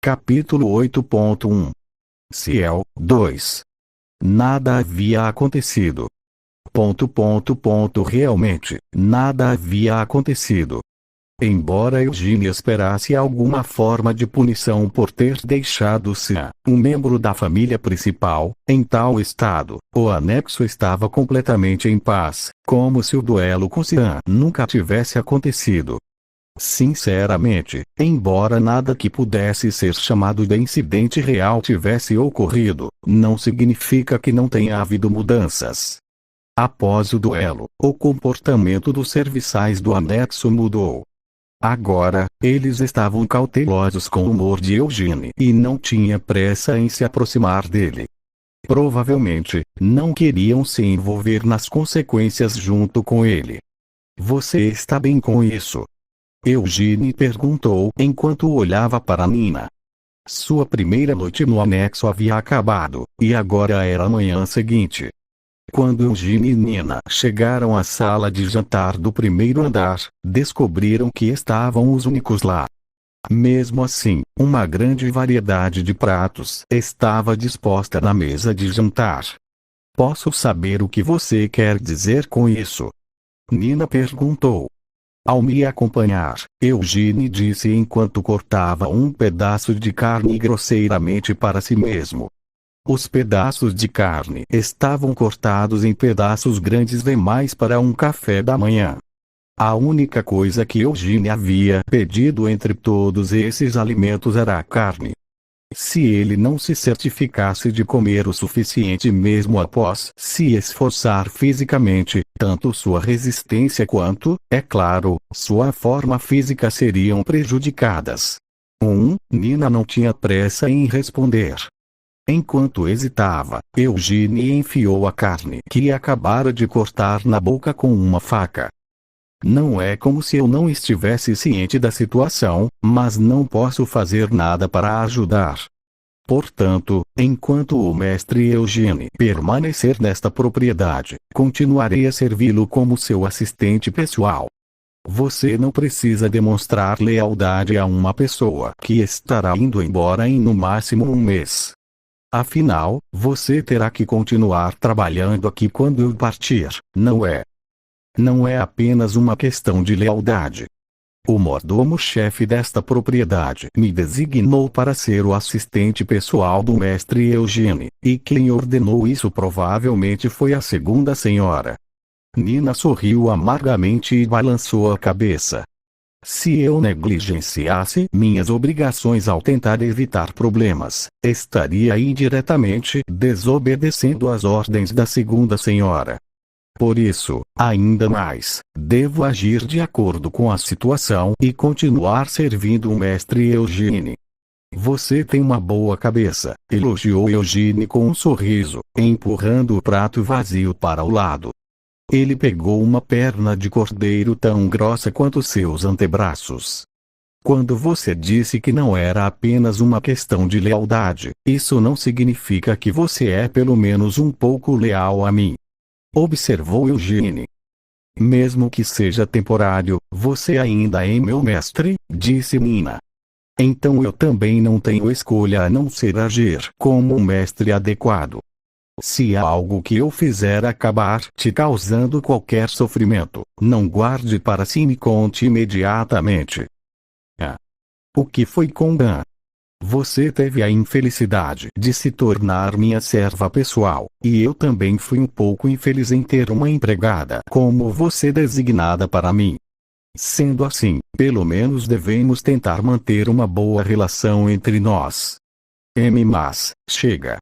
Capítulo 8.1 Ciel 2 Nada havia acontecido. Realmente, nada havia acontecido. Embora Eugênia esperasse alguma forma de punição por ter deixado Sean, um membro da família principal, em tal estado, o anexo estava completamente em paz, como se o duelo com Sean nunca tivesse acontecido. Sinceramente, embora nada que pudesse ser chamado de incidente real tivesse ocorrido, não significa que não tenha havido mudanças. Após o duelo, o comportamento dos serviçais do anexo mudou. Agora, eles estavam cautelosos com o humor de Eugênia e não tinha pressa em se aproximar dele. Provavelmente, não queriam se envolver nas consequências junto com ele. Você está bem com isso? Eugênia perguntou enquanto olhava para Nina. Sua primeira noite no anexo havia acabado, e agora era a manhã seguinte. Quando Eugênia e Nina chegaram à sala de jantar do primeiro andar, descobriram que estavam os únicos lá. Mesmo assim, uma grande variedade de pratos estava disposta na mesa de jantar. Posso saber o que você quer dizer com isso? Nina perguntou. Ao me acompanhar, Eugênia disse enquanto cortava um pedaço de carne grosseiramente para si mesmo. Os pedaços de carne estavam cortados em pedaços grandes demais para um café da manhã. A única coisa que Eugênia havia pedido entre todos esses alimentos era a carne. Se ele não se certificasse de comer o suficiente mesmo após se esforçar fisicamente, tanto sua resistência quanto, é claro, sua forma física seriam prejudicadas. Nina não tinha pressa em responder. Enquanto hesitava, Eugênia enfiou a carne que acabara de cortar na boca com uma faca. Não é como se eu não estivesse ciente da situação, mas não posso fazer nada para ajudar. Portanto, enquanto o mestre Eugênia permanecer nesta propriedade, continuarei a servi-lo como seu assistente pessoal. Você não precisa demonstrar lealdade a uma pessoa que estará indo embora em no máximo um mês. Afinal, você terá que continuar trabalhando aqui quando eu partir, não é? Não é apenas uma questão de lealdade. O mordomo-chefe desta propriedade me designou para ser o assistente pessoal do mestre Eugênia, e quem ordenou isso provavelmente foi a segunda senhora. Nina sorriu amargamente e balançou a cabeça. Se eu negligenciasse minhas obrigações ao tentar evitar problemas, estaria indiretamente desobedecendo às ordens da segunda senhora. Por isso, ainda mais, devo agir de acordo com a situação e continuar servindo o mestre Eugênia. Você tem uma boa cabeça, elogiou Eugênia com um sorriso, empurrando o prato vazio para o lado. Ele pegou uma perna de cordeiro tão grossa quanto seus antebraços. Quando você disse que não era apenas uma questão de lealdade, isso não significa que você é pelo menos um pouco leal a mim. Observou Eugênia. Mesmo que seja temporário, você ainda é meu mestre, disse Nina. Então eu também não tenho escolha a não ser agir como um mestre adequado. Se há algo que eu fizer acabar te causando qualquer sofrimento, não guarde para si e me conte imediatamente. O que foi com Dan? Você teve a infelicidade de se tornar minha serva pessoal, e eu também fui um pouco infeliz em ter uma empregada como você designada para mim. Sendo assim, pelo menos devemos tentar manter uma boa relação entre nós. Mas, chega.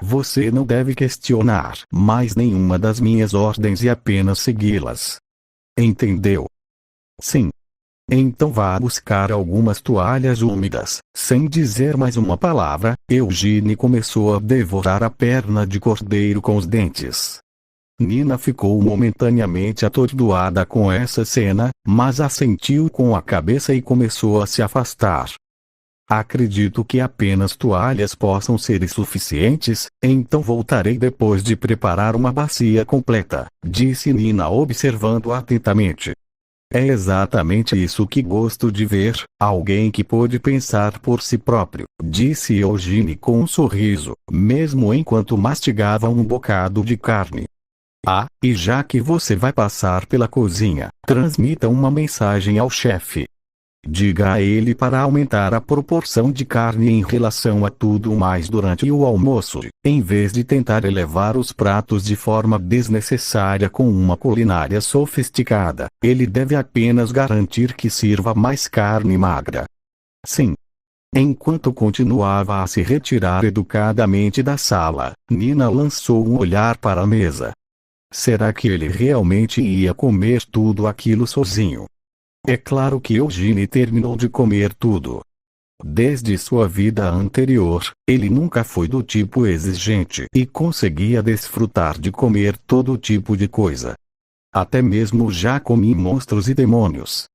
Você não deve questionar mais nenhuma das minhas ordens e apenas segui-las. Entendeu? Sim. Então vá buscar algumas toalhas úmidas. Sem dizer mais uma palavra, Eugênia começou a devorar a perna de cordeiro com os dentes. Nina ficou momentaneamente atordoada com essa cena, mas assentiu com a cabeça e começou a se afastar. Acredito que apenas toalhas possam ser suficientes, então voltarei depois de preparar uma bacia completa, disse Nina observando atentamente. É exatamente isso que gosto de ver, alguém que pôde pensar por si próprio, disse Eugene com um sorriso, mesmo enquanto mastigava um bocado de carne. Ah, e já que você vai passar pela cozinha, transmita uma mensagem ao chefe. Diga a ele para aumentar a proporção de carne em relação a tudo mais durante o almoço, em vez de tentar elevar os pratos de forma desnecessária com uma culinária sofisticada. Ele deve apenas garantir que sirva mais carne magra. Sim. Enquanto continuava a se retirar educadamente da sala, Nina lançou um olhar para a mesa. Será que ele realmente ia comer tudo aquilo sozinho? É claro que Eugene terminou de comer tudo. Desde sua vida anterior, ele nunca foi do tipo exigente e conseguia desfrutar de comer todo tipo de coisa. Até mesmo já comi monstros e demônios.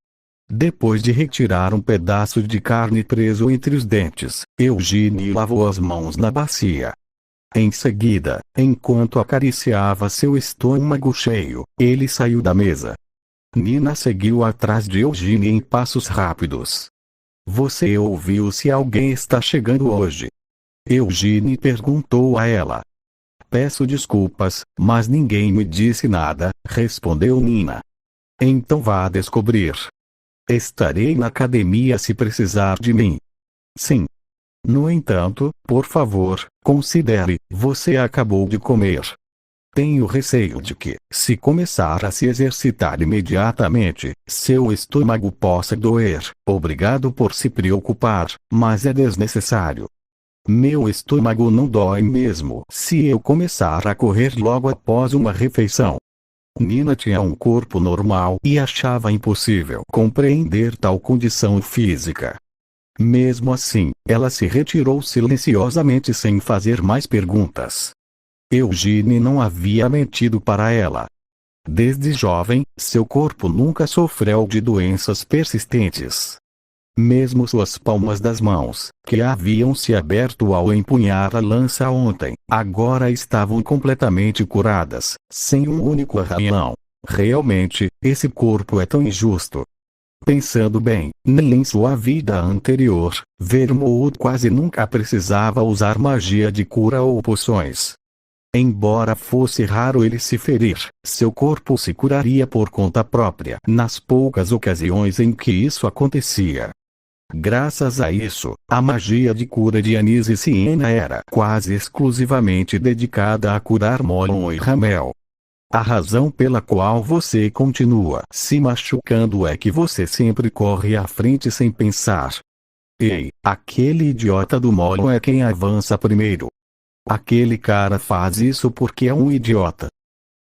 Depois de retirar um pedaço de carne preso entre os dentes, Eugene lavou as mãos na bacia. Em seguida, enquanto acariciava seu estômago cheio, ele saiu da mesa. Nina seguiu atrás de Eugene em passos rápidos. Você ouviu se alguém está chegando hoje? Eugene perguntou a ela. Peço desculpas, mas ninguém me disse nada, respondeu Nina. Então vá descobrir. Estarei na academia se precisar de mim. Sim. No entanto, por favor, considere, você acabou de comer. Tenho receio de que, se começar a se exercitar imediatamente, seu estômago possa doer. Obrigado por se preocupar, mas é desnecessário. Meu estômago não dói mesmo se eu começar a correr logo após uma refeição. Nina tinha um corpo normal e achava impossível compreender tal condição física. Mesmo assim, ela se retirou silenciosamente sem fazer mais perguntas. Eugene não havia mentido para ela. Desde jovem, seu corpo nunca sofreu de doenças persistentes. Mesmo suas palmas das mãos, que haviam se aberto ao empunhar a lança ontem, agora estavam completamente curadas, sem um único arranhão. Realmente, esse corpo é tão injusto. Pensando bem, nem em sua vida anterior, Vermouth quase nunca precisava usar magia de cura ou poções. Embora fosse raro ele se ferir, seu corpo se curaria por conta própria nas poucas ocasiões em que isso acontecia. Graças a isso, a magia de cura de Anise Siena era quase exclusivamente dedicada a curar Molon e Ramel. A razão pela qual você continua se machucando é que você sempre corre à frente sem pensar. Ei, aquele idiota do Molon é quem avança primeiro. Aquele cara faz isso porque é um idiota.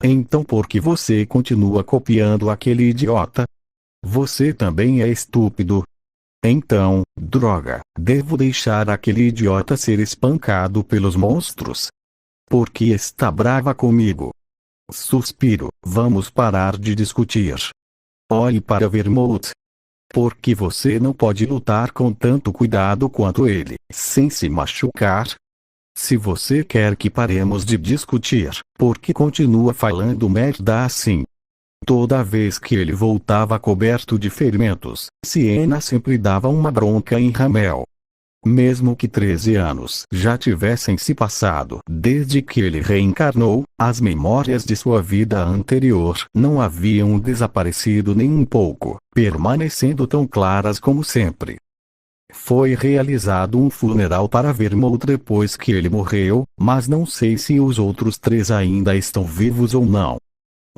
Então por que você continua copiando aquele idiota? Você também é estúpido. Então, droga, devo deixar aquele idiota ser espancado pelos monstros? Por que está brava comigo? Suspiro, vamos parar de discutir. Olhe para Vermouth. Por que você não pode lutar com tanto cuidado quanto ele, sem se machucar? Se você quer que paremos de discutir, por que continua falando merda assim? Toda vez que ele voltava coberto de ferimentos, Siena sempre dava uma bronca em Ramel. Mesmo que 13 anos já tivessem se passado desde que ele reencarnou, as memórias de sua vida anterior não haviam desaparecido nem um pouco, permanecendo tão claras como sempre. Foi realizado um funeral para Vermouth depois que ele morreu, mas não sei se os outros 3 ainda estão vivos ou não.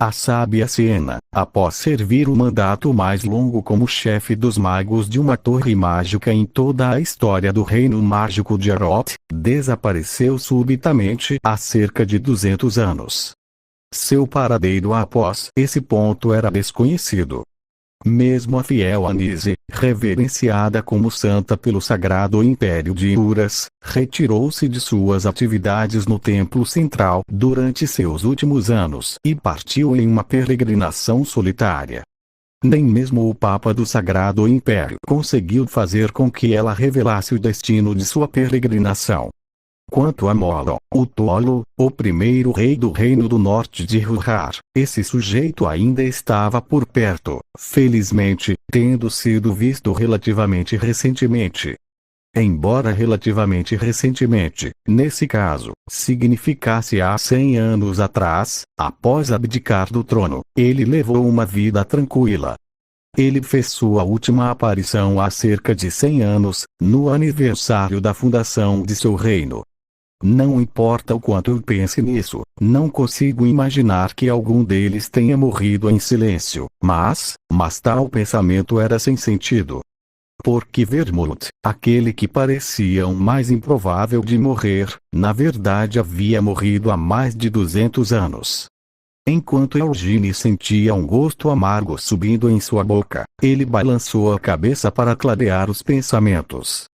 A sábia Siena, após servir o mandato mais longo como chefe dos magos de uma torre mágica em toda a história do reino mágico de Aroth, desapareceu subitamente há cerca de 200 anos. Seu paradeiro após esse ponto era desconhecido. Mesmo a fiel Anise, reverenciada como santa pelo Sagrado Império de Uras, retirou-se de suas atividades no templo central durante seus últimos anos e partiu em uma peregrinação solitária. Nem mesmo o Papa do Sagrado Império conseguiu fazer com que ela revelasse o destino de sua peregrinação. Quanto a Molon, o tolo, o primeiro rei do reino do norte de Ruhar, esse sujeito ainda estava por perto, felizmente, tendo sido visto relativamente recentemente. Embora relativamente recentemente, nesse caso, significasse há 100 anos atrás, após abdicar do trono, ele levou uma vida tranquila. Ele fez sua última aparição há cerca de 100 anos, no aniversário da fundação de seu reino. Não importa o quanto eu pense nisso, não consigo imaginar que algum deles tenha morrido em silêncio, mas tal pensamento era sem sentido. Porque Vermouth, aquele que parecia o mais improvável de morrer, na verdade havia morrido há mais de 200 anos. Enquanto Eugene sentia um gosto amargo subindo em sua boca, ele balançou a cabeça para clarear os pensamentos.